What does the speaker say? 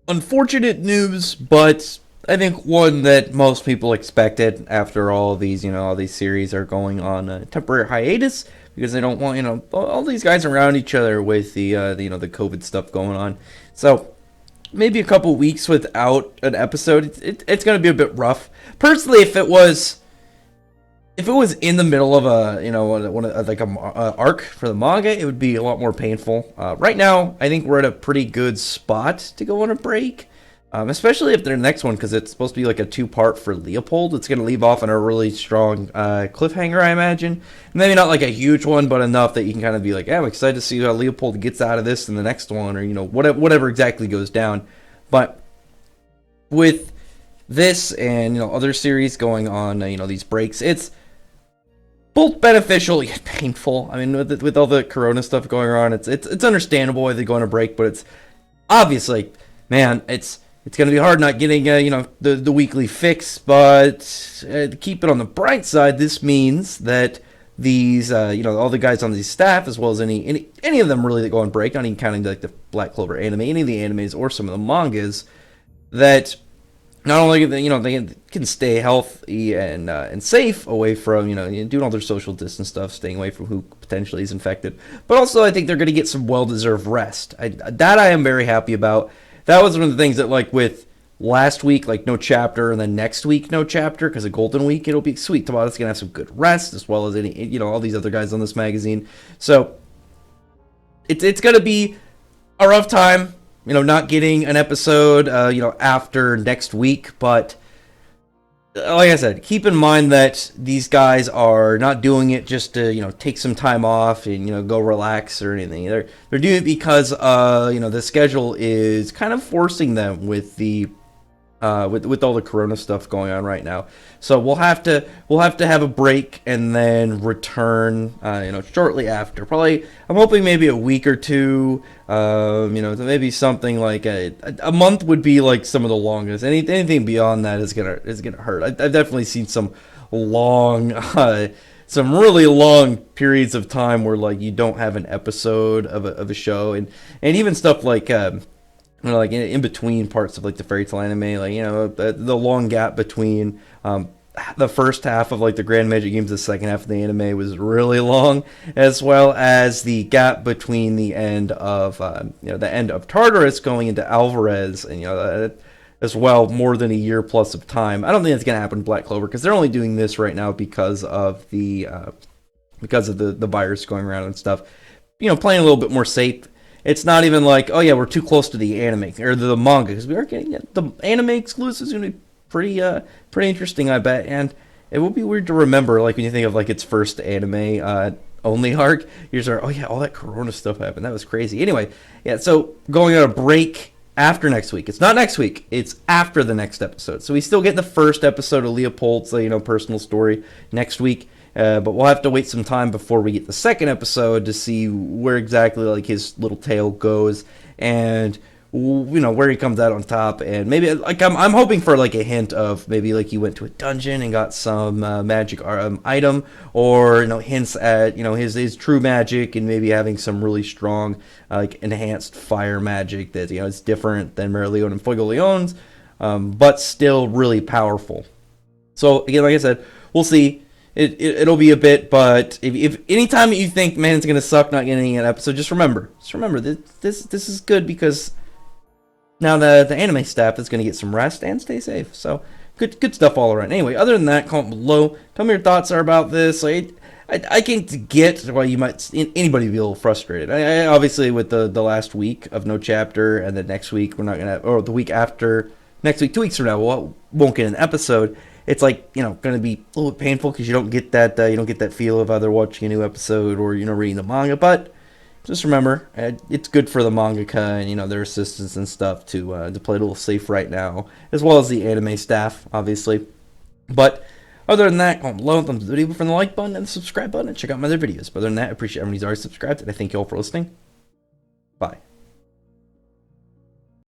unfortunate news, but I think one that most people expected after all these, all these series are going on a temporary hiatus because they don't want, all these guys around each other with the COVID stuff going on. So maybe a couple weeks without an episode, it's going to be a bit rough. Personally, if it was in the middle of a like a arc for the manga, it would be a lot more painful. Right now, I think we're at a pretty good spot to go on a break, especially if their next one, because it's supposed to be like a two-part for Leopold. It's going to leave off on a really strong cliffhanger, I imagine. Maybe not like a huge one, but enough that you can kind of be like, I'm excited to see how Leopold gets out of this in the next one, or whatever exactly goes down. But with this and other series going on, these breaks, it's both beneficial yet painful. I mean, with all the Corona stuff going on, it's understandable why they go on a break, but it's obviously, man, it's going to be hard not getting the weekly fix. But to keep it on the bright side, this means that these all the guys on these staff, as well as any of them really that go on break, not even counting like the Black Clover anime, any of the animes or some of the mangas, that not only they can stay healthy and safe away from doing all their social distance stuff, staying away from who potentially is infected, but also I think they're going to get some well-deserved rest. That I am very happy about. That was one of the things that, like, with last week, like, no chapter, and then next week no chapter because of Golden Week, it'll be sweet. Tabata's gonna have some good rest, as well as all these other guys on this magazine. So it's gonna be a rough time, not getting an episode, after next week. But like I said, keep in mind that these guys are not doing it just to, take some time off and, go relax or anything. They're doing it because, the schedule is kind of forcing them with the with all the Corona stuff going on right now. So we'll have to have a break and then return, shortly after. Probably, I'm hoping maybe a week or two. Maybe something like a month would be like some of the longest. Anything beyond that is gonna hurt. I've definitely seen some long. Some really long periods of time where like you don't have an episode of a show, and even stuff like like in between parts of like the fairy tale anime, like the long gap between the first half of like the Grand Magic Games, the second half of the anime was really long, as well as the gap between the end of Tartarus going into Alvarez, and as well, more than a year plus of time. I don't think it's gonna happen in Black Clover because they're only doing this right now because of the virus going around and stuff. Playing a little bit more safe. It's not even like, oh yeah, we're too close to the anime or the manga, because we are getting the anime exclusives going to be pretty interesting, I bet. And it will be weird to remember, like when you think of like its first anime only arc, you're just like, oh yeah, all that Corona stuff happened. That was crazy. Anyway, yeah. So going on a break after next week. It's not next week. It's after the next episode. So we still get the first episode of Leopold's personal story next week. But we'll have to wait some time before we get the second episode to see where exactly like his little tale goes, and where he comes out on top. And maybe like I'm hoping for like a hint of maybe like he went to a dungeon and got some magic item, or hints at his true magic, and maybe having some really strong like enhanced fire magic that is different than Merleon and Fuegoleon's, but still really powerful. So again, like I said, we'll see. It'll be a bit, but if anytime you think, man, it's gonna suck not getting an episode, just remember that this is good, because now the anime staff is gonna get some rest and stay safe. So good stuff all around. Anyway, other than that, comment below. Tell me your thoughts are about this. I can't get why you might anybody be a little frustrated. I obviously with the last week of no chapter, and then next week we're not gonna, or the week after next week, 2 weeks from now, we won't get an episode. It's like going to be a little bit painful because you don't get that feel of either watching a new episode or reading the manga. But just remember, it's good for the mangaka and their assistants and stuff to play a little safe right now, as well as the anime staff, obviously. But other than that, comment below, thumbs up the video from the like button and the subscribe button, and check out my other videos. But other than that, I appreciate everyone who's already subscribed, and I thank you all for listening. Bye.